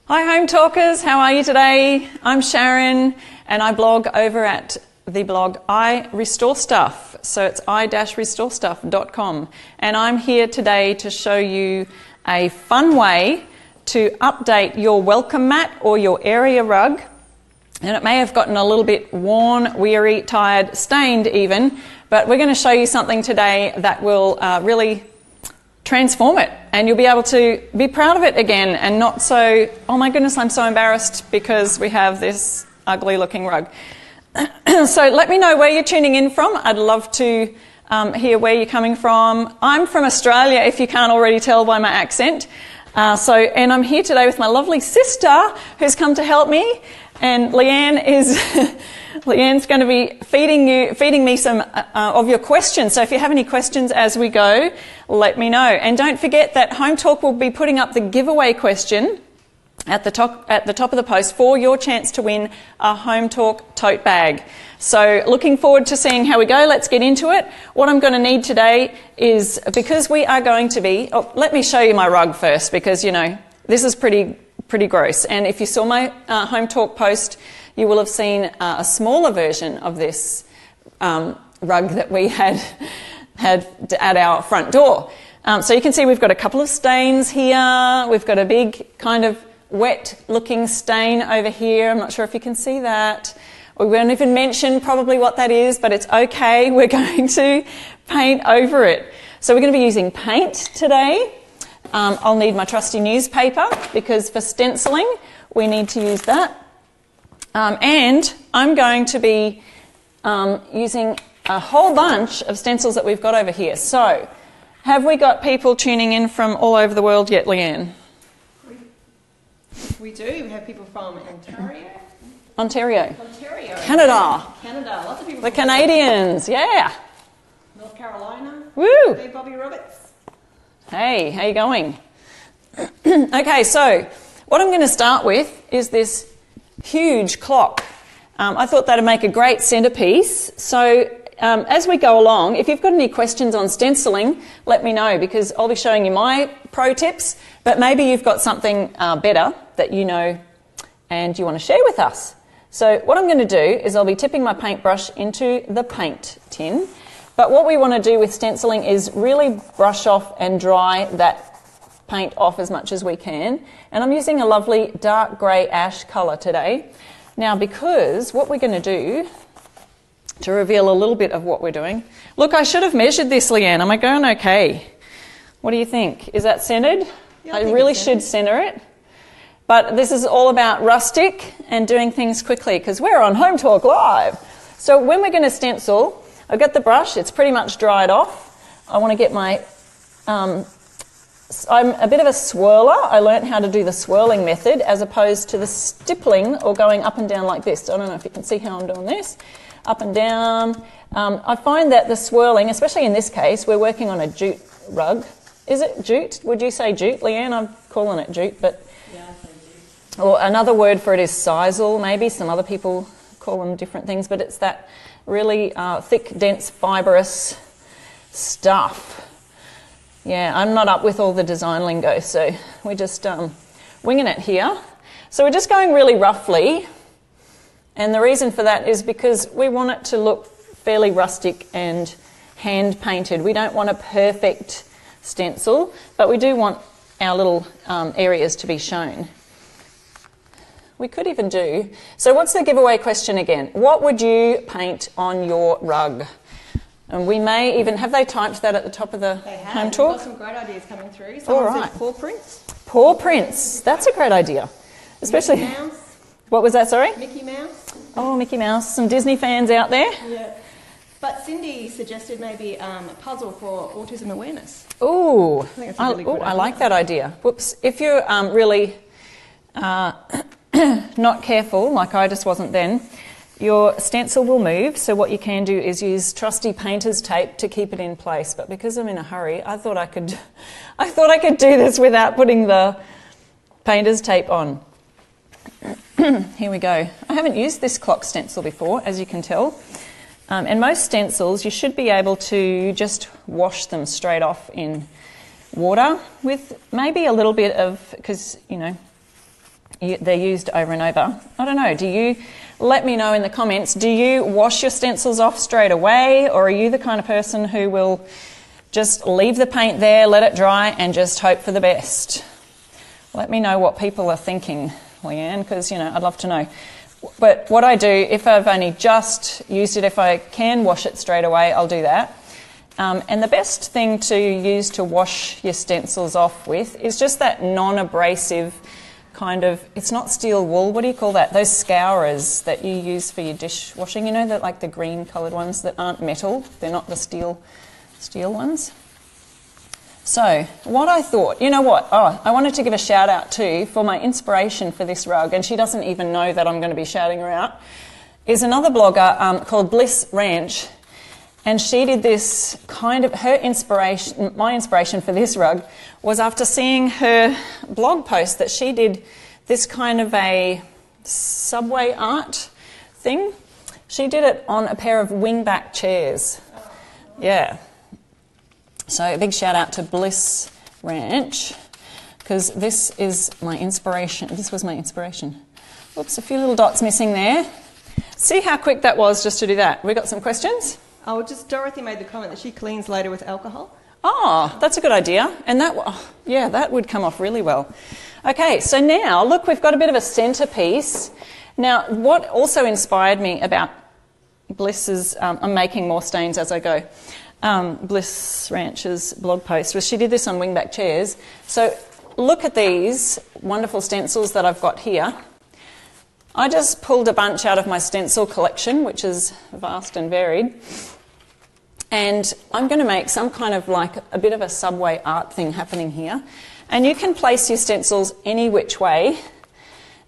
Hi Home Talkers, how are you today? I'm Sharon and I blog over at the blog I Restore Stuff. So it's i-restorestuff.com, and I'm here today to show you a fun way to update your welcome mat or your area rug. And it may have gotten a little bit worn, weary, tired, stained even, but we're going to show you something today that will really transform it, and you'll be able to be proud of it again and not so, oh my goodness, I'm so embarrassed because we have this ugly looking rug. So let me know where you're tuning in from. I'd love to hear where you're coming from. I'm from Australia, if you can't already tell by my accent. And I'm here today with my lovely sister who's come to help me, and Leanne's going to be feeding me some of your questions. So if you have any questions as we go, let me know. And don't forget that Home Talk will be putting up the giveaway question at the top of the post for your chance to win a Home Talk tote bag. So looking forward to seeing how we go. Let's get into it. What I'm going to need today is, because we are going to be, let me show you my rug first, because this is pretty gross. And if you saw my Home Talk post, you will have seen a smaller version of this rug that we had at our front door. So you can see we've got a couple of stains here. We've got a big kind of wet looking stain over here. I'm not sure if you can see that. We won't even mention probably what that is, but it's okay. We're going to paint over it. So we're going to be using paint today. I'll need my trusty newspaper, because for stenciling we need to use that. And I'm going to be using a whole bunch of stencils that we've got over here. So, have we got people tuning in from all over the world yet, Leanne? We do. We have people from Ontario. Canada. Lots of people. The Canadians, yeah. North Carolina. Woo! Hey, Bobby Roberts. Hey, how you going? Okay, so what I'm going to start with is this huge clock. I thought that'd make a great centerpiece. So as we go along, if you've got any questions on stenciling, let me know, because I'll be showing you my pro tips, but maybe you've got something better that you know and you want to share with us. So what I'm going to do is I'll be tipping my paintbrush into the paint tin, but what we want to do with stenciling is really brush off and dry that paint off as much as we can. And I'm using a lovely dark grey ash colour today. Now, because what we're going to do, to reveal a little bit of what we're doing, look, I should have measured this, Leanne. Am I going okay? What do you think? Is that centred? Yeah, I really should centre it. But this is all about rustic and doing things quickly, because we're on Home Talk Live. So when we're going to stencil, I've got the brush, it's pretty much dried off. I want to get my... I'm a bit of a swirler. I learnt how to do the swirling method as opposed to the stippling or going up and down like this. I don't know if you can see how I'm doing this. Up and down. I find that the swirling, especially in this case, we're working on a jute rug. Is it jute? Would you say jute, Leanne? I'm calling it jute, but... Yeah, I say jute. Or another word for it is sisal, maybe. Some other people call them different things, but it's that really thick, dense, fibrous stuff. Yeah, I'm not up with all the design lingo, so we're just winging it here. So we're just going really roughly, and the reason for that is because we want it to look fairly rustic and hand-painted. We don't want a perfect stencil, but we do want our little areas to be shown. We could even do... So what's the giveaway question again? What would you paint on your rug? And we may even... Have they typed that at the top of the Home Talk? We've got some great ideas coming through. Someone said paw prints. Paw prints. That's a great idea. Especially... Mickey Mouse. What was that, sorry? Mickey Mouse. Oh, Mickey Mouse. Some Disney fans out there. Yeah. But Cindy suggested maybe a puzzle for autism awareness. Ooh. I think that's a really good idea. I like that idea. Whoops. If you're really not careful, like I just wasn't then, your stencil will move, so what you can do is use trusty painter's tape to keep it in place. But because I'm in a hurry, I thought I could do this without putting the painter's tape on. Here we go. I haven't used this clock stencil before, as you can tell. And most stencils, you should be able to just wash them straight off in water with maybe a little bit of, because, they're used over and over. I don't know, do you, let me know in the comments, do you wash your stencils off straight away, or are you the kind of person who will just leave the paint there, let it dry, and just hope for the best? Let me know what people are thinking, Leanne, because, I'd love to know. But what I do, if I've only just used it, if I can wash it straight away, I'll do that. And the best thing to use to wash your stencils off with is just that non-abrasive kind of, it's not steel wool, what do you call that? Those scourers that you use for your dishwashing, that like the green coloured ones that aren't metal, they're not the steel ones. So what I thought, I wanted to give a shout out too for my inspiration for this rug, and she doesn't even know that I'm going to be shouting her out, is another blogger called Bliss Ranch. And she did this my inspiration for this rug was after seeing her blog post that she did this kind of a subway art thing. She did it on a pair of wingback chairs. Yeah. So a big shout out to Bliss Ranch, because this is my inspiration. This was my inspiration. Oops, a few little dots missing there. See how quick that was just to do that. We got some questions? Oh, just Dorothy made the comment that she cleans later with alcohol. Oh, that's a good idea. And that would come off really well. Okay, so now, look, we've got a bit of a centrepiece. Now, what also inspired me about Bliss's, I'm making more stains as I go, Bliss Ranch's blog post was she did this on wingback chairs. So look at these wonderful stencils that I've got here. I just pulled a bunch out of my stencil collection, which is vast and varied. And I'm going to make some kind of like a bit of a subway art thing happening here. And you can place your stencils any which way.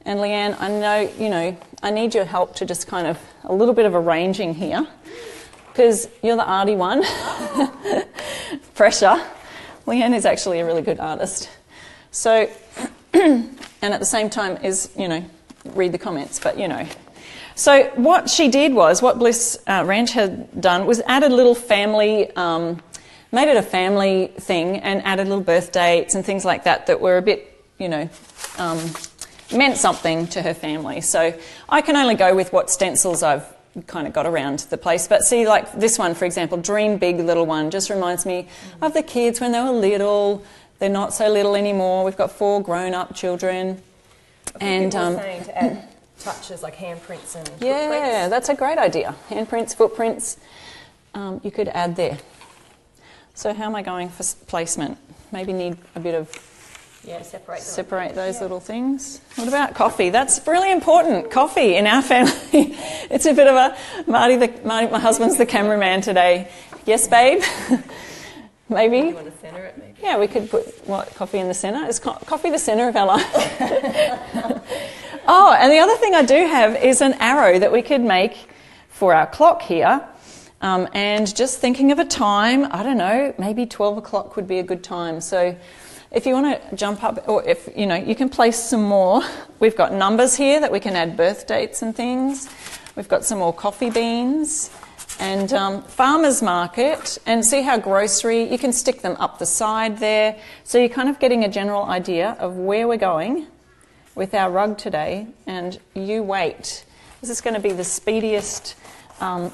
And Leanne, I know, I need your help to just kind of a little bit of arranging here, because you're the arty one. Pressure. Leanne is actually a really good artist. So, and at the same time is, read the comments, but So what she did was, what Bliss Ranch had done was added a little family, made it a family thing and added little birth dates and things like that were a bit, meant something to her family. So I can only go with what stencils I've kind of got around the place. But see, like this one, for example, Dream Big Little One, just reminds me of the kids when they were little. They're not so little anymore. We've got 4 grown-up children. And saying to add touches like handprints and footprints. Yeah, that's a great idea. Handprints, footprints, you could add there. So how am I going for placement? Maybe need a bit of separate those little things. What about coffee? That's really important. Coffee in our family. It's a bit of a Marty, my husband's the cameraman today. Yes, babe. Maybe. You want to centre it, maybe? Yeah, we could put coffee in the centre. Is coffee the centre of our life? Oh, and the other thing I do have is an arrow that we could make for our clock here. And just thinking of a time, I don't know, maybe 12 o'clock would be a good time. So if you want to jump up, or if, you can place some more. We've got numbers here that we can add birth dates and things. We've got some more coffee beans. And farmers market, and see how grocery, you can stick them up the side there. So you're kind of getting a general idea of where we're going with our rug today. And you wait. This is going to be the speediest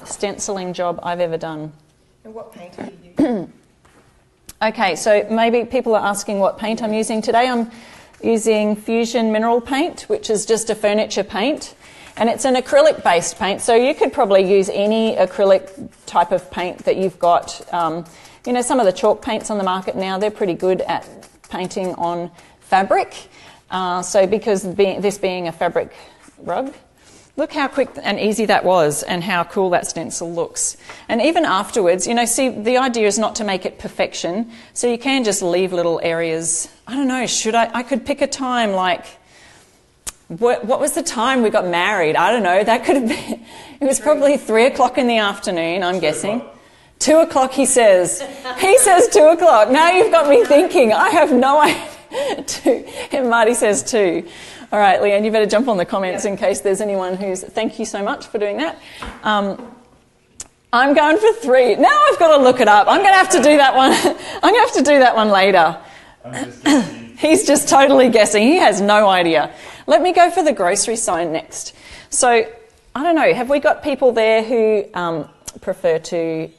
stenciling job I've ever done. And what paint are you using? Okay, so maybe people are asking what paint I'm using. Today I'm using Fusion Mineral Paint, which is just a furniture paint. And it's an acrylic-based paint, so you could probably use any acrylic type of paint that you've got. Some of the chalk paints on the market now, they're pretty good at painting on fabric. So because this being a fabric rug, look how quick and easy that was and how cool that stencil looks. And even afterwards, see, the idea is not to make it perfection, so you can just leave little areas. I don't know, I could pick a time like... What was the time we got married? I don't know. That could have been... It was probably 3 o'clock in the afternoon, I'm guessing. 2 o'clock, he says. He says 2 o'clock. Now you've got me thinking. I have no idea. And Marty says 2. All right, Leanne, you better jump on the comments in case there's anyone who's... Thank you so much for doing that. I'm going for 3. Now I've got to look it up. I'm going to have to do that one. I'm going to have to do that one later. He's just totally guessing. He has no idea. Let me go for the grocery sign next. So, I don't know, have we got people there who prefer to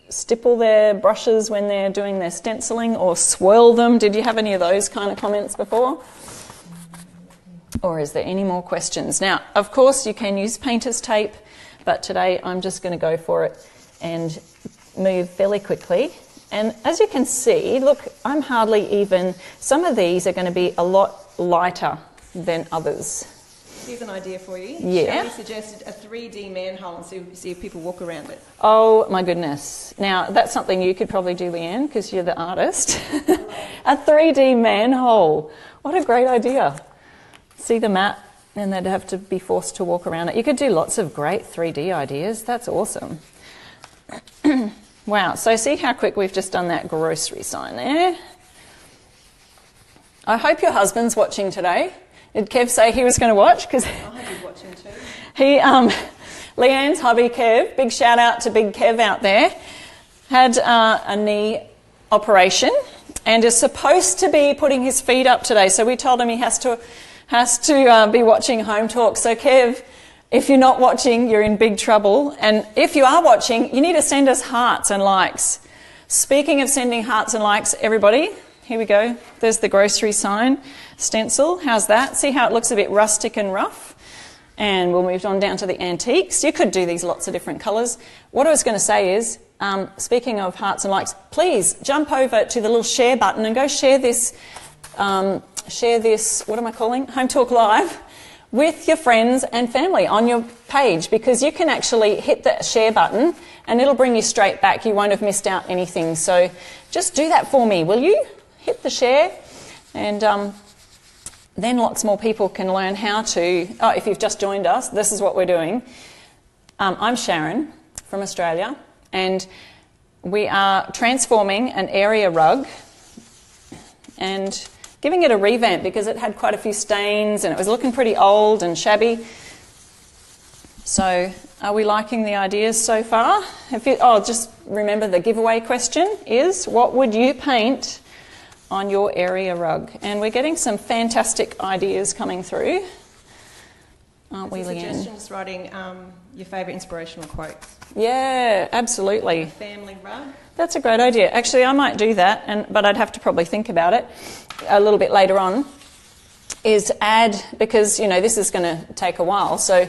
stipple their brushes when they're doing their stenciling or swirl them? Did you have any of those kind of comments before? Or is there any more questions? Now, of course, you can use painter's tape, but today I'm just going to go for it and move fairly quickly. And as you can see, look, I'm hardly even, some of these are going to be a lot lighter than others. Here's an idea for you. Yeah. Shelley suggested a 3D manhole and see if people walk around it. Oh my goodness. Now, that's something you could probably do, Leanne, because you're the artist. A 3D manhole. What a great idea. See the mat, and they'd have to be forced to walk around it. You could do lots of great 3D ideas. That's awesome. Wow, so see how quick we've just done that grocery sign there? I hope your husband's watching today. Did Kev say he was going to watch? Because I hope he's watching too. Leanne's hubby Kev, big shout out to big Kev out there, had a knee operation and is supposed to be putting his feet up today. So we told him he has to be watching Hometalk. So Kev, if you're not watching, you're in big trouble. And if you are watching, you need to send us hearts and likes. Speaking of sending hearts and likes, everybody, here we go. There's the grocery sign stencil. How's that? See how it looks a bit rustic and rough? And we'll move on down to the antiques. You could do these lots of different colours. What I was going to say is, speaking of hearts and likes, please jump over to the little share button and go share this, what am I calling? Hometalk Live with your friends and family on your page, because you can actually hit the share button and it'll bring you straight back. You won't have missed out anything. So just do that for me, will you? Hit the share, and then lots more people can learn how to... if you've just joined us, this is what we're doing. I'm Sharon from Australia, and we are transforming an area rug and giving it a revamp because it had quite a few stains and it was looking pretty old and shabby. So are we liking the ideas so far? Just remember the giveaway question is, what would you paint on your area rug? And we're getting some fantastic ideas coming through, aren't we, Leanne? Suggestions writing your favourite inspirational quotes. Yeah, absolutely. Family rug. That's a great idea. Actually, I might do that, but I'd have to probably think about it a little bit later on, is add, because, this is going to take a while, so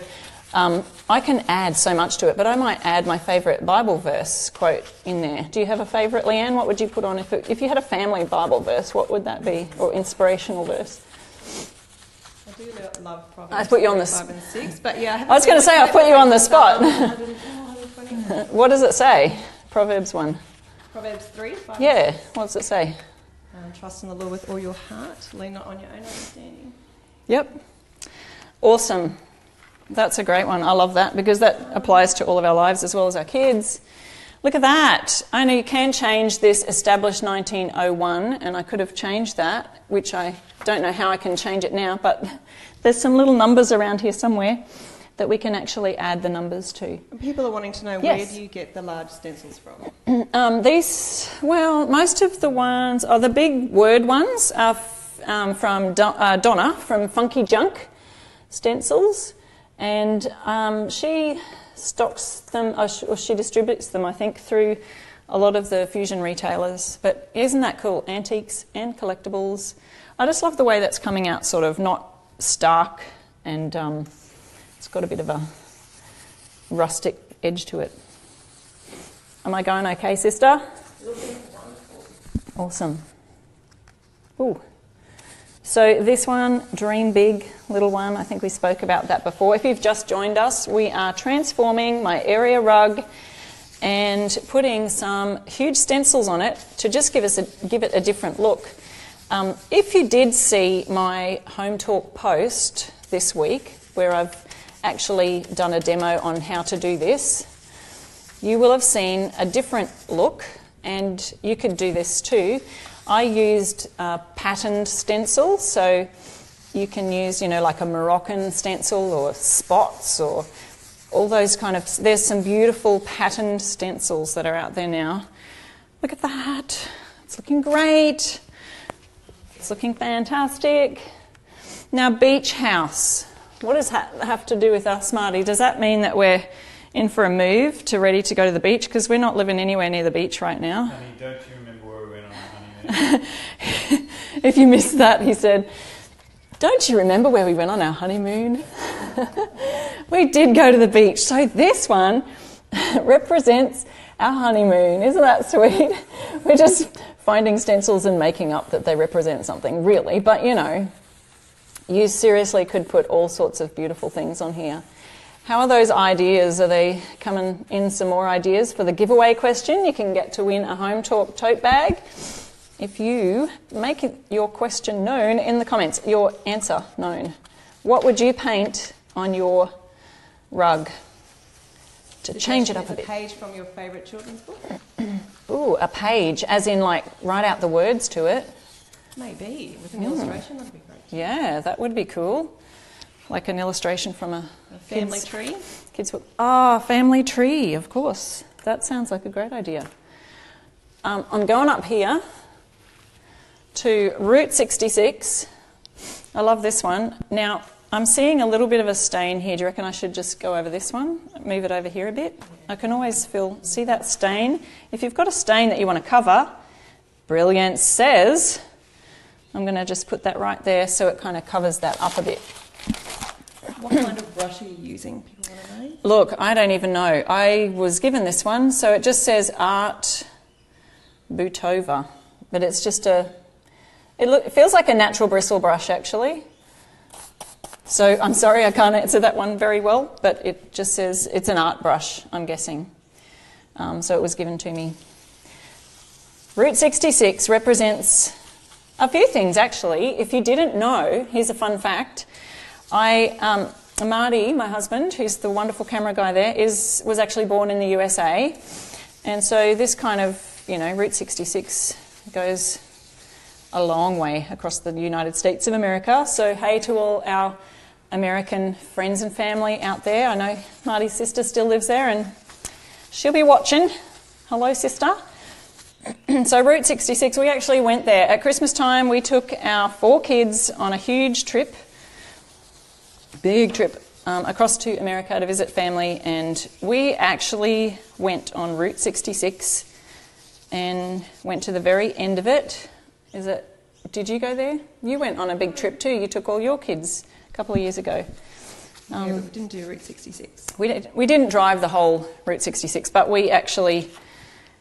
I can add so much to it, but I might add my favourite Bible verse quote in there. Do you have a favourite, Leanne? What would you put on if you had a family Bible verse? What would that be, or inspirational verse? I do love Proverbs. I put you on the 5 and 6, but yeah. I was going to say I put you on the spot. 120. What does it say? Proverbs 1. Proverbs 3, 5 Yeah, what does it say? Trust in the Lord with all your heart. Lean not on your own understanding. Yep. Awesome. That's a great one. I love that because that applies to all of our lives as well as our kids. Look at that. I know you can change this established 1901, and I could have changed that, which I don't know how I can change it now, but there's some little numbers around here somewhere that we can actually add the numbers to. People are wanting to know, yes. Where do you get the large stencils from? Most of the ones, the big word ones are from Donna from Funky Junk Stencils, and she stocks them, or she distributes them, I think, through a lot of the fusion retailers. But isn't that cool? Antiques and collectibles. I just love the way that's coming out, sort of not stark, and it's got a bit of a rustic edge to it. Am I going okay, sister? Awesome. Ooh. So this one, Dream Big, little one, I think we spoke about that before. If you've just joined us, we are transforming my area rug and putting some huge stencils on it to just give it a different look. If you did see my Hometalk post this week, where I've actually done a demo on how to do this, you will have seen a different look, and you could do this too. I used a patterned stencil, so you can use, like a Moroccan stencil or spots or all those kind of... There's some beautiful patterned stencils that are out there now. Look at that. It's looking great. It's looking fantastic. Now, beach house. What does that have to do with us, Marty? Does that mean that we're in for a move to ready to go to the beach? Because we're not living anywhere near the beach right now. Honey, don't you remember where we went on our honeymoon? If you missed that, he said, don't you remember where we went on our honeymoon? We did go to the beach. So this one represents our honeymoon. Isn't that sweet? We're just finding stencils and making up that they represent something, really. But, you know, you seriously could put all sorts of beautiful things on here. How are those ideas? Are they coming in some more ideas for the giveaway question? You can get to win a Hometalk tote bag if you make your question known in the comments, your answer known. What would you paint on your rug to change it up a bit? A page from your favourite children's book? Ooh, a page, as in like write out the words to it. Maybe, with an illustration, that'd be great. Yeah, that would be cool. Like an illustration from a family tree. Kids book. Ah, family tree, of course. That sounds like a great idea. I'm going up here to Route 66. I love this one. Now, I'm seeing a little bit of a stain here. Do you reckon I should just go over this one? Move it over here a bit? I can always see that stain. If you've got a stain that you want to cover, Brilliance says, I'm going to just put that right there so it kind of covers that up a bit. What kind of brush are you using? People want to know? Look, I don't even know. I was given this one, so it just says Art Butova. But it's just it feels like a natural bristle brush, actually. So I'm sorry I can't answer that one very well, but it just says it's an art brush, I'm guessing. So it was given to me. Route 66 represents a few things, actually. If you didn't know, here's a fun fact. Marty, my husband, who's the wonderful camera guy there, was actually born in the USA. And so this kind of, Route 66 goes a long way across the United States of America. So hey to all our American friends and family out there. I know Marty's sister still lives there and she'll be watching. Hello, sister. So Route 66, we actually went there. At Christmas time, we took our 4 kids on a huge trip, big trip, across to America to visit family, and we actually went on Route 66 and went to the very end of it. Did you go there? You went on a big trip too. You took all your kids a couple of years ago. Yeah, but we didn't do Route 66. We didn't drive the whole Route 66, but we actually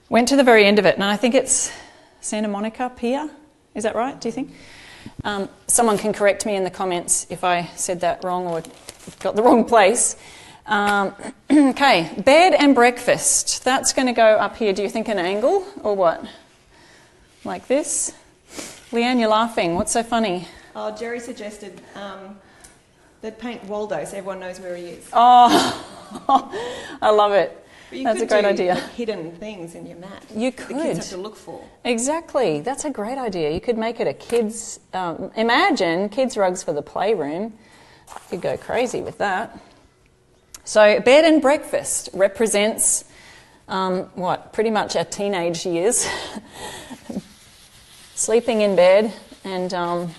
went to the very end of it, and I think it's Santa Monica Pier. Is that right, do you think? Someone can correct me in the comments if I said that wrong or got the wrong place. Okay, bed and breakfast. That's going to go up here. Do you think an angle or what? Like this? Leanne, you're laughing. What's so funny? Oh, Jerry suggested they'd paint Waldo so everyone knows where he is. Oh, I love it. That's a great idea. Like, hidden things in your mat. You The could. kids have to look for. Exactly. That's a great idea. You could make it a kids. Imagine kids' rugs for the playroom. You could go crazy with that. So bed and breakfast represents pretty much our teenage years. Sleeping in bed and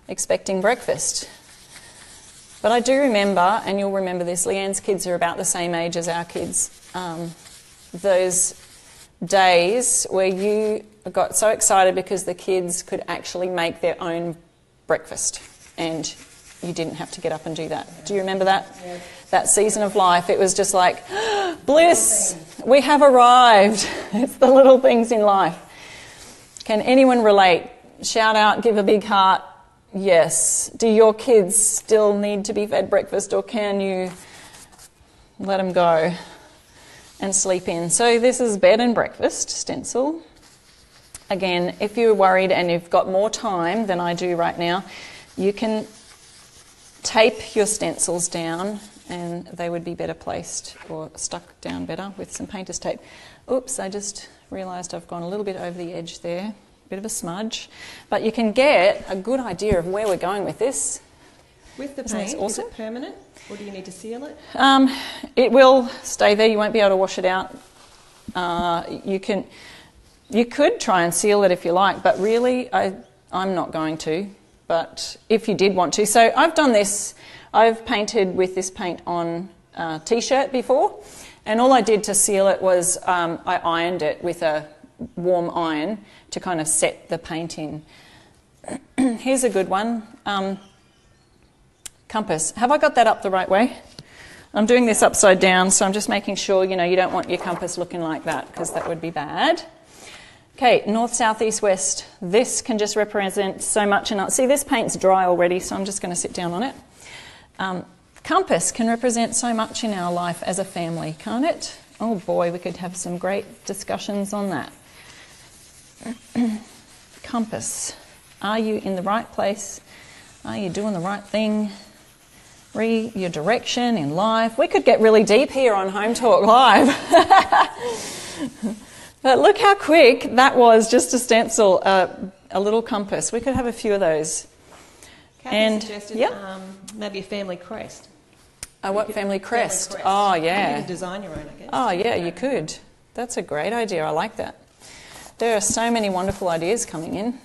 expecting breakfast. But I do remember, and you'll remember this, Leanne's kids are about the same age as our kids, those days where you got so excited because the kids could actually make their own breakfast and you didn't have to get up and do that. Do you remember that? Yes. That season of life, it was just like, bliss, we have arrived. It's the little things in life. Can anyone relate? Shout out, give a big heart. Yes. Do your kids still need to be fed breakfast, or can you let them go and sleep in? So this is bed and breakfast stencil. Again, if you're worried and you've got more time than I do right now, you can tape your stencils down and they would be better placed or stuck down better with some painter's tape. Oops, I just realised I've gone a little bit over the edge there. Bit of a smudge, but you can get a good idea of where we're going with this. With the Isn't paint, this awesome? is it permanent, or do you need to seal it? It will stay there. You won't be able to wash it out. You could try and seal it if you like, but really, I'm not going to. but if you did want to. So I've done this, I've painted with this paint on a t-shirt before, and all I did to seal it was I ironed it with a warm iron to kind of set the paint in. Here's a good one. Compass. Have I got that up the right way? I'm doing this upside down, so I'm just making sure, you don't want your compass looking like that, because that would be bad. Okay, north, south, east, west. This can just represent so much. And see, this paint's dry already, so I'm just going to sit down on it. Compass can represent so much in our life as a family, can't it? Oh boy, we could have some great discussions on that. Compass. Are you in the right place? Are you doing the right thing? Your direction in life. We could get really deep here on Hometalk Live. But look how quick that was, just to stencil a little compass. We could have a few of those. Kathy suggested maybe a family crest. Family crest? Oh, yeah. You could design your own, I guess. Oh, yeah, you could. That's a great idea. I like that. There are so many wonderful ideas coming in.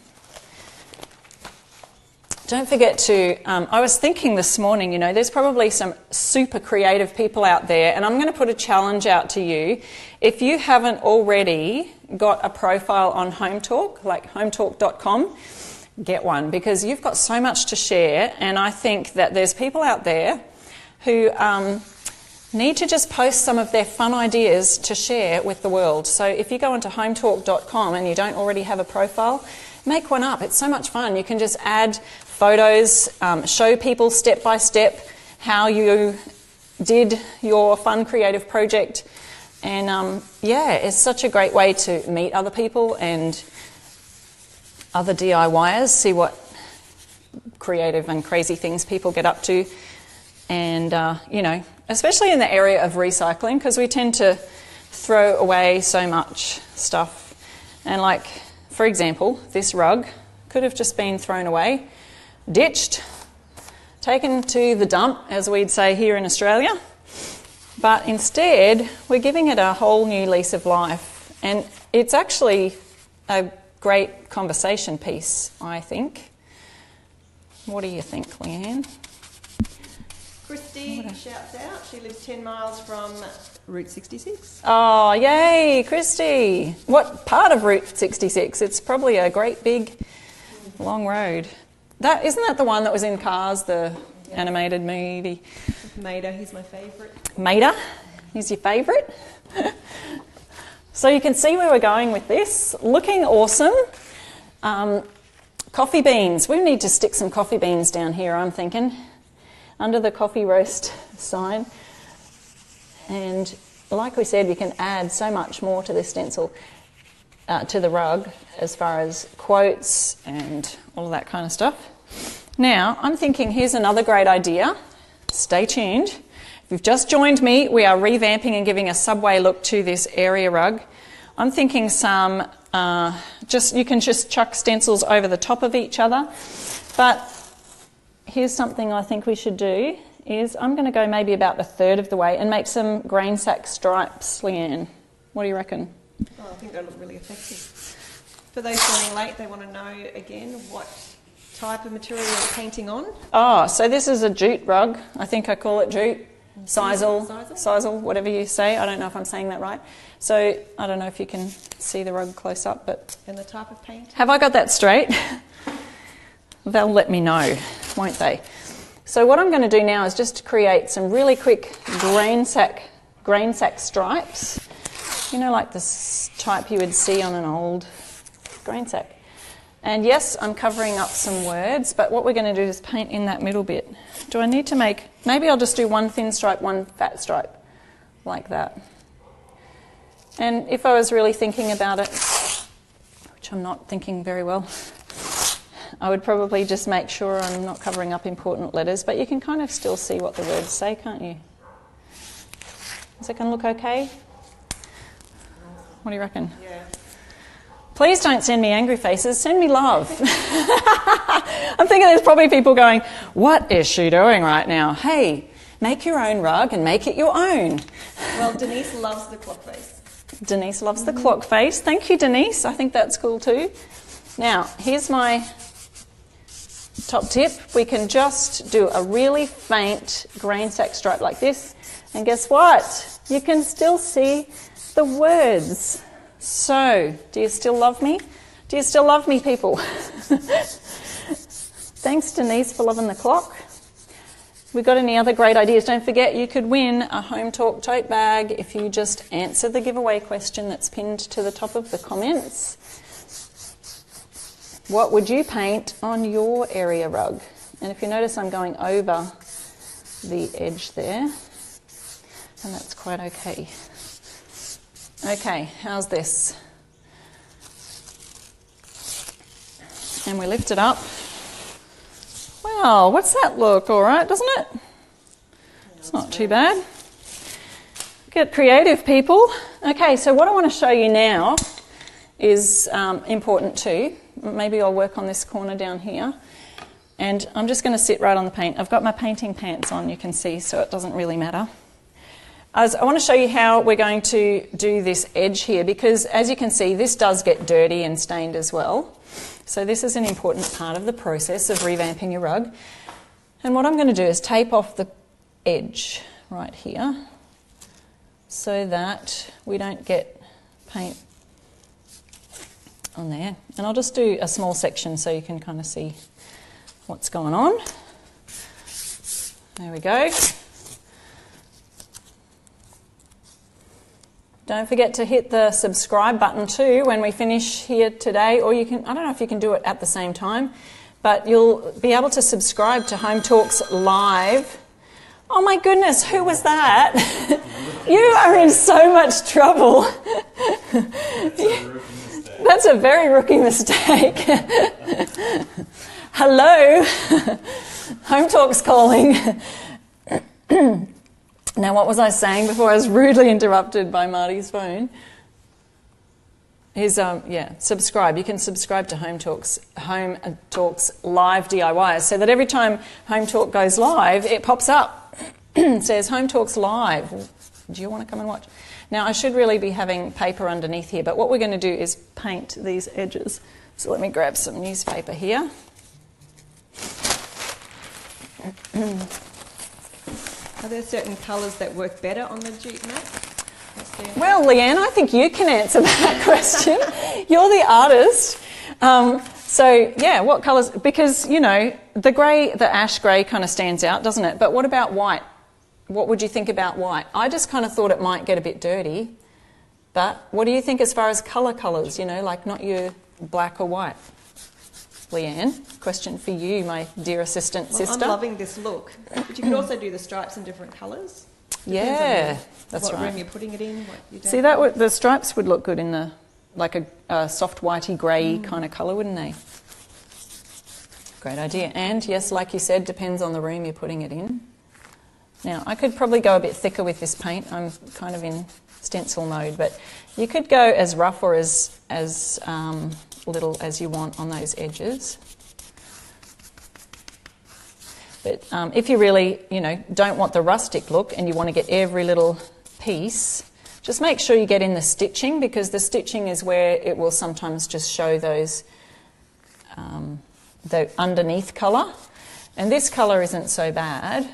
Don't forget to, I was thinking this morning, there's probably some super creative people out there, and I'm going to put a challenge out to you. If you haven't already got a profile on Hometalk, like hometalk.com, get one, because you've got so much to share, and I think that there's people out there who need to just post some of their fun ideas to share with the world. So if you go onto hometalk.com and you don't already have a profile, make one up. It's so much fun. You can just add photos, show people step by step how you did your fun creative project. And it's such a great way to meet other people and other DIYers, see what creative and crazy things people get up to. And, especially in the area of recycling, because we tend to throw away so much stuff. And for example, this rug could have just been thrown away, ditched, taken to the dump, as we'd say here in Australia. But instead, we're giving it a whole new lease of life. And it's actually a great conversation piece, I think. What do you think, Leanne? Christy shouts out. She lives 10 miles from Route 66. Oh, yay, Christy. What part of Route 66? It's probably a great big long road. Isn't that the one that was in Cars, the animated movie? Maida, he's my favourite. Maida, he's your favourite? So you can see where we're going with this. Looking awesome. Coffee beans. We need to stick some coffee beans down here, I'm thinking, under the coffee roast sign. And like we said, we can add so much more to this stencil, to the rug, as far as quotes and all of that kind of stuff. Now, I'm thinking here's another great idea. Stay tuned. If you've just joined me, we are revamping and giving a subway look to this area rug. I'm thinking some, you can just chuck stencils over the top of each other. But here's something I think we should do, is I'm going to go maybe about a third of the way and make some grain sack stripes, Leanne. What do you reckon? Oh, I think that'll look really effective. For those joining late, they want to know again what type of material you're painting on. Oh, so this is a jute rug. I think I call it jute. Sisal, whatever you say. I don't know if I'm saying that right. So I don't know if you can see the rug close up, but... And the type of paint? Have I got that straight? They'll let me know, won't they? So what I'm going to do now is just create some really quick grain sack stripes. Like the type you would see on an old grain sack. And yes, I'm covering up some words, but what we're going to do is paint in that middle bit. Do I need to maybe I'll just do one thin stripe, one fat stripe, like that. And if I was really thinking about it, which I'm not thinking very well, I would probably just make sure I'm not covering up important letters, but you can kind of still see what the words say, can't you? Is it going to look okay? What do you reckon? Yeah. Please don't send me angry faces, send me love. I'm thinking there's probably people going, what is she doing right now? Hey, make your own rug and make it your own. Well, Denise loves the clock face. Denise loves the clock face. Thank you, Denise. I think that's cool too. Now, here's my top tip, we can just do a really faint grain sack stripe like this, and guess what? You can still see the words. So, do you still love me? Do you still love me, people? Thanks, Denise, for loving the clock. We got any other great ideas? Don't forget, you could win a Hometalk tote bag if you just answer the giveaway question that's pinned to the top of the comments. What would you paint on your area rug? And if you notice, I'm going over the edge there, and that's quite okay. Okay, how's this? And we lift it up. Wow, what's that look? All right, doesn't it? It's not too bad. Get creative, people. Okay, so what I want to show you now is important too. Maybe I'll work on this corner down here. And I'm just going to sit right on the paint. I've got my painting pants on, you can see, so it doesn't really matter. I want to show you how we're going to do this edge here, because as you can see, this does get dirty and stained as well. So this is an important part of the process of revamping your rug. And what I'm going to do is tape off the edge right here so that we don't get paint on there. And I'll just do a small section so you can kind of see what's going on. There we go. Don't forget to hit the subscribe button too when we finish here today, or you can, I don't know if you can do it at the same time, but you'll be able to subscribe to Hometalks Live. Oh my goodness, who was that? You are in so much trouble. That's a very rookie mistake. Hello, Hometalk's calling. Now, what was I saying before I was rudely interrupted by Marty's phone? Subscribe. You can subscribe to Hometalks Live DIYs, so that every time Hometalk goes live, it pops up. It says Hometalks Live. Do you want to come and watch? Now, I should really be having paper underneath here, but what we're going to do is paint these edges. So let me grab some newspaper here. Are there certain colours that work better on the jute mat? Well, Leanne, I think you can answer that question. You're the artist. What colours? Because, you know, the ash grey kind of stands out, doesn't it? But what about white? What would you think about white? I just kind of thought it might get a bit dirty. But what do you think as far as colours, you know, like not your black or white? Leanne, question for you, my dear assistant sister. I'm loving this look. But you could also do the stripes in different colours. Yeah, that's right. What room you're putting it in. See, the stripes would look good in a soft whitey grey kind of colour, wouldn't they? Great idea. And yes, like you said, depends on the room you're putting it in. Now, I could probably go a bit thicker with this paint. I'm kind of in stencil mode, but you could go as rough or as little as you want on those edges. But if you really, you know, don't want the rustic look and you want to get every little piece, just make sure you get in the stitching, because the stitching is where it will sometimes just show those the underneath colour. And this colour isn't so bad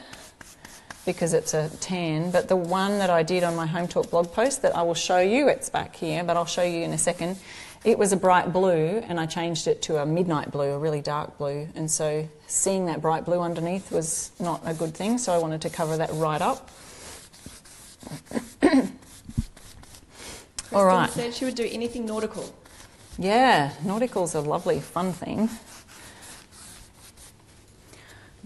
because it's a tan, but the one that I did on my Hometalk blog post that I will show you, it's back here, but I'll show you in a second. It was a bright blue and I changed it to a midnight blue, a really dark blue. And so seeing that bright blue underneath was not a good thing, so I wanted to cover that right up. All right. Kristen said she would do anything nautical. Yeah, nautical's a lovely, fun thing.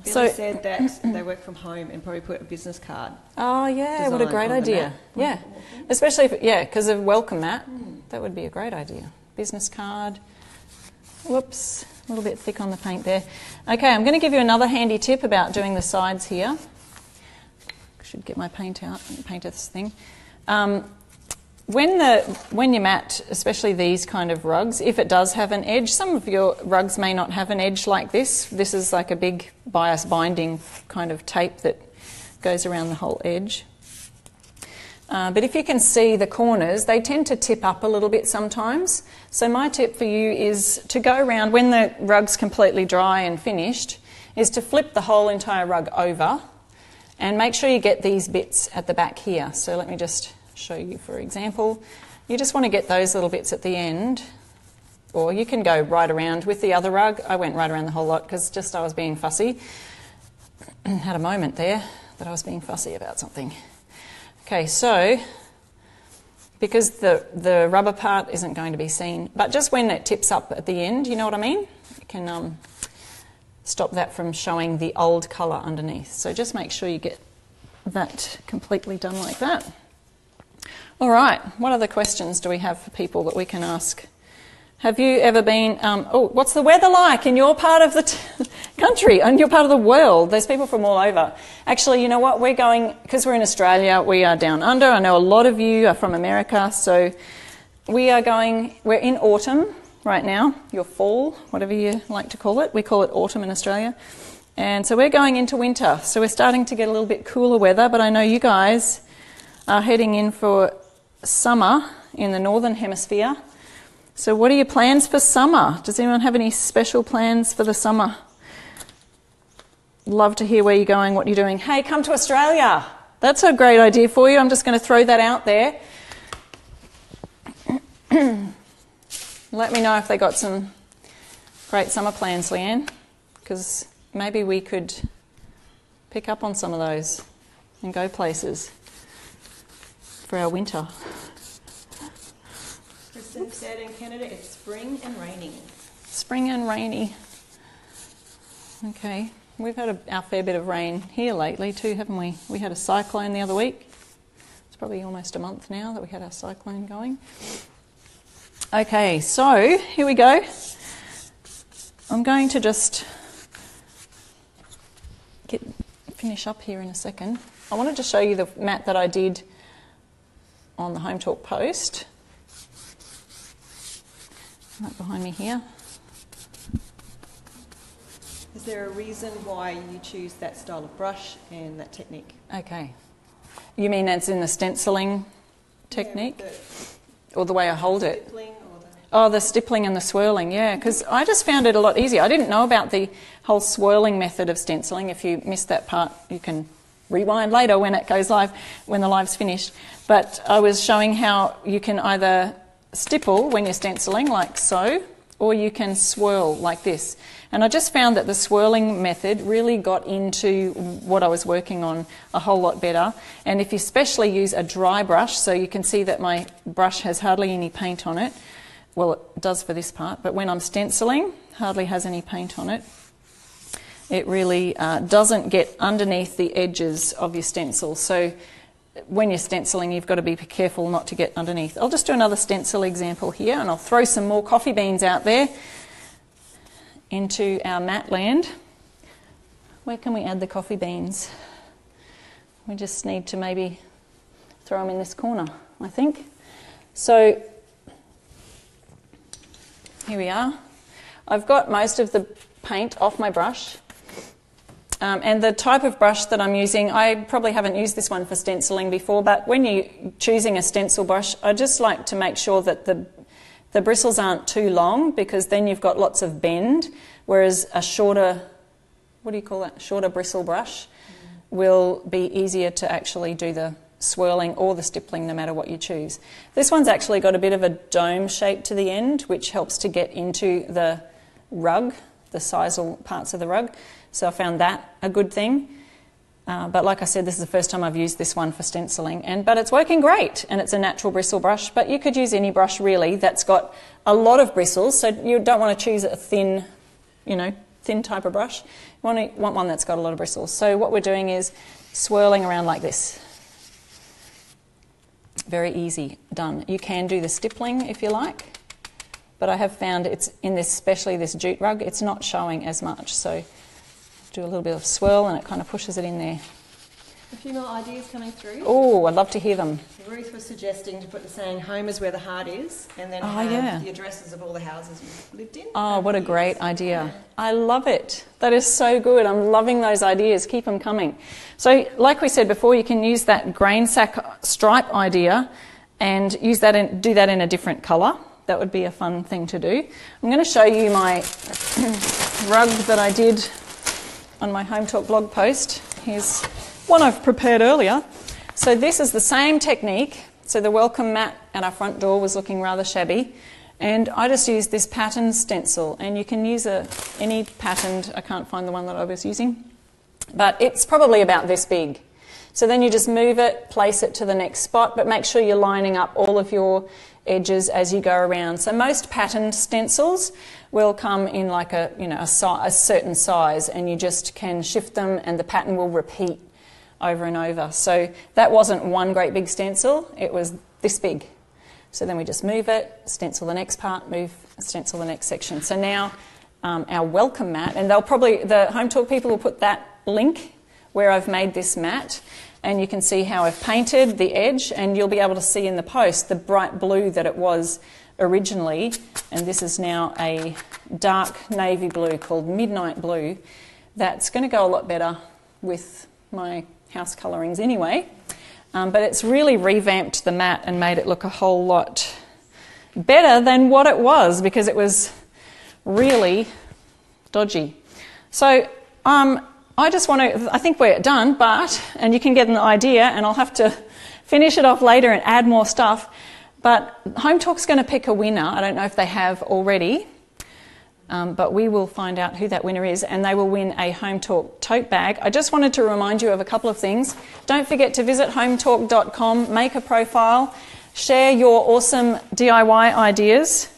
Billy said that they work from home and probably put a business card. Oh yeah, what a great idea. Yeah, especially because of welcome mat. That would be a great idea. Business card. Whoops, a little bit thick on the paint there. Okay, I'm going to give you another handy tip about doing the sides here. I should get my paint out and paint this thing. When your mat, especially these kind of rugs, if it does have an edge, some of your rugs may not have an edge like this. This is like a big bias binding kind of tape that goes around the whole edge. But if you can see the corners, they tend to tip up a little bit sometimes. So my tip for you is to go around, when the rug's completely dry and finished, is to flip the whole entire rug over and make sure you get these bits at the back here. So let me just show you, for example. You just want to get those little bits at the end, or you can go right around with the other rug. I went right around the whole lot because just I was being fussy. Had a moment there that I was being fussy about something. Okay, so because the rubber part isn't going to be seen, but just when it tips up at the end, you know what I mean? You can stop that from showing the old colour underneath. So just make sure you get that completely done like that. All right, what other questions do we have for people that we can ask? Have you ever been, what's the weather like in your part of the country, in your part of the world? There's people from all over. Actually, you know what, we're going, because we're in Australia, we are down under. I know a lot of you are from America, so we're in autumn right now, your fall, whatever you like to call it. We call it autumn in Australia. And so we're going into winter, so we're starting to get a little bit cooler weather, but I know you guys are heading in for summer in the northern hemisphere. So what are your plans for summer? Does anyone have any special plans for the summer? Love to hear where you're going, what you're doing. Hey, come to Australia. That's a great idea for you. I'm just going to throw that out there. Let me know if they got some great summer plans, Leanne, because maybe we could pick up on some of those and go places for our winter. Kristen said in Canada it's spring and raining. Spring and rainy. Okay, we've had our fair bit of rain here lately too, haven't we? We had a cyclone the other week. It's probably almost a month now that we had our cyclone going. Okay, so here we go. I'm going to just finish up here in a second. I wanted to show you the mat that I did on the Hometalk post. Right behind me here. Is there a reason why you choose that style of brush and that technique? Okay. You mean it's in the stenciling technique? Yeah, or the way I hold it? stippling or Oh, the stippling and the swirling, yeah, because I just found it a lot easier. I didn't know about the whole swirling method of stenciling. If you missed that part, you can rewind later when it goes live, when the live's finished. But I was showing how you can either stipple when you're stenciling, like so, or you can swirl like this. And I just found that the swirling method really got into what I was working on a whole lot better. And if you especially use a dry brush, so you can see that my brush has hardly any paint on it. Well, it does for this part, but when I'm stenciling, hardly has any paint on it. It really doesn't get underneath the edges of your stencil. So when you're stenciling, you've got to be careful not to get underneath. I'll just do another stencil example here, and I'll throw some more coffee beans out there into our mat land. Where can we add the coffee beans? We just need to maybe throw them in this corner, I think. So here we are. I've got most of the paint off my brush. And the type of brush that I'm using, I probably haven't used this one for stenciling before, but when you're choosing a stencil brush, I just like to make sure that the bristles aren't too long, because then you've got lots of bend, whereas a shorter, what do you call that, shorter bristle brush will be easier to actually do the swirling or the stippling no matter what you choose. This one's actually got a bit of a dome shape to the end, which helps to get into the rug, the sisal parts of the rug. So I found that a good thing. But like I said, this is the first time I've used this one for stenciling, but it's working great, and it's a natural bristle brush. But you could use any brush really that's got a lot of bristles, so you don't want to choose a thin, thin type of brush. You want one that's got a lot of bristles. So what we're doing is swirling around like this. Very easy, done. You can do the stippling if you like, but I have found it's in this, especially this jute rug, it's not showing as much. So do a little bit of swirl and it kind of pushes it in there. A few more ideas coming through. Oh, I'd love to hear them. Ruth was suggesting to put the saying, home is where the heart is, and then the addresses of all the houses you've lived in. Oh, what a great idea. I love it. That is so good. I'm loving those ideas. Keep them coming. So like we said before, you can use that grain sack stripe idea and use that and do that in a different colour. That would be a fun thing to do. I'm going to show you my rug that I did on my Hometalk blog post. Here's one I've prepared earlier. So this is the same technique. So the welcome mat at our front door was looking rather shabby, and I just used this pattern stencil, and you can use any patterned, I can't find the one that I was using, but it's probably about this big. So then you just move it, place it to the next spot, but make sure you're lining up all of your edges as you go around. So most patterned stencils will come in like a certain size, and you just can shift them and the pattern will repeat over and over. So that wasn't one great big stencil, it was this big. So then we just move it, stencil the next part, move, stencil the next section. So now our welcome mat, and the Hometalk people will put that link where I've made this mat, and you can see how I've painted the edge, and you'll be able to see in the post the bright blue that it was originally, and this is now a dark navy blue called Midnight Blue. That's going to go a lot better with my house colourings anyway, but it's really revamped the mat and made it look a whole lot better than what it was, because it was really dodgy. So I think we're done, and you can get an idea, and I'll have to finish it off later and add more stuff, but Hometalk's going to pick a winner. I don't know if they have already, but we will find out who that winner is, and they will win a Hometalk tote bag. I just wanted to remind you of a couple of things. Don't forget to visit hometalk.com, make a profile, share your awesome DIY ideas.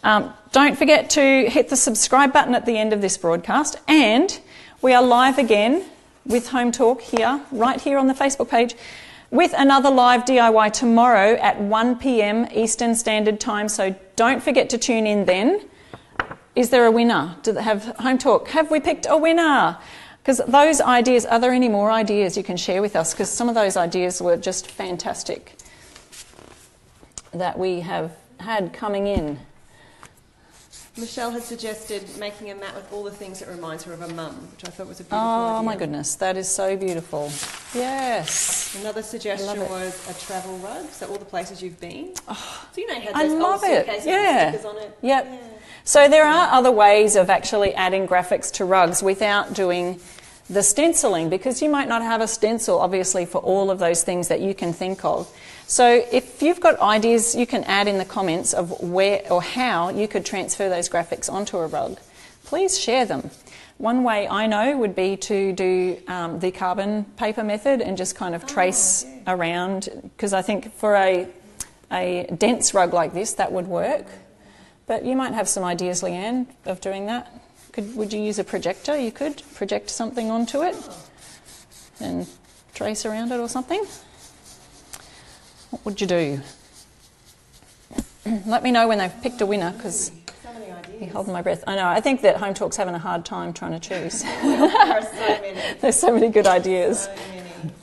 Don't forget to hit the subscribe button at the end of this broadcast, and we are live again with Hometalk here, right here on the Facebook page, with another live DIY tomorrow at 1 p.m. Eastern Standard Time, so don't forget to tune in then. Is there a winner? Have we picked a winner? Because those ideas, are there any more ideas you can share with us? Because some of those ideas were just fantastic that we have had coming in. Michelle had suggested making a mat with all the things that reminds her of a mum, which I thought was a beautiful idea. Oh my goodness, that is so beautiful. Yes. Another suggestion was a travel rug, so all the places you've been. Oh, so you know, you had I those love old it. suitcases Yeah. with stickers on it. Yep. Yeah. So there are other ways of actually adding graphics to rugs without doing the stenciling, because you might not have a stencil, obviously, for all of those things that you can think of. So if you've got ideas, you can add in the comments of where or how you could transfer those graphics onto a rug. Please share them. One way I know would be to do the carbon paper method and just kind of trace around, because I think for a dense rug like this, that would work. But you might have some ideas, Leanne, of doing that. Would you use a projector? You could project something onto it and trace around it or something. What would you do? Let me know when they've picked a winner, because you're holding my breath. I know, I think that Hometalk's having a hard time trying to choose. There are so many. There's so many good ideas. So many.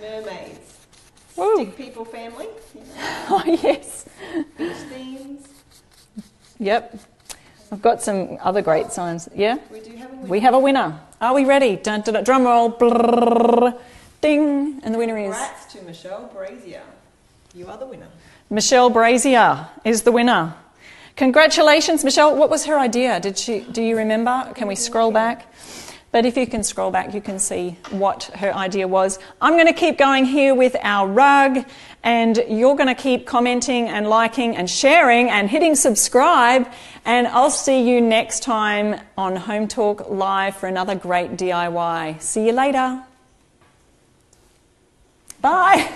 Mermaids. Woo. Stick people family. You know. Oh, yes. Beach themes. Yep. I've got some other great signs. Yeah? We do have a winner. We have a winner. Are we ready? Dun, dun, dun, drum roll. Brrr, ding. And the winner is... Congrats to Michelle Brazier. You are the winner. Michelle Brazier is the winner. Congratulations, Michelle. What was her idea? Do you remember? Can we scroll back? But if you can scroll back, you can see what her idea was. I'm going to keep going here with our rug, and you're going to keep commenting and liking and sharing and hitting subscribe, and I'll see you next time on Hometalk Live for another great DIY. See you later. Bye.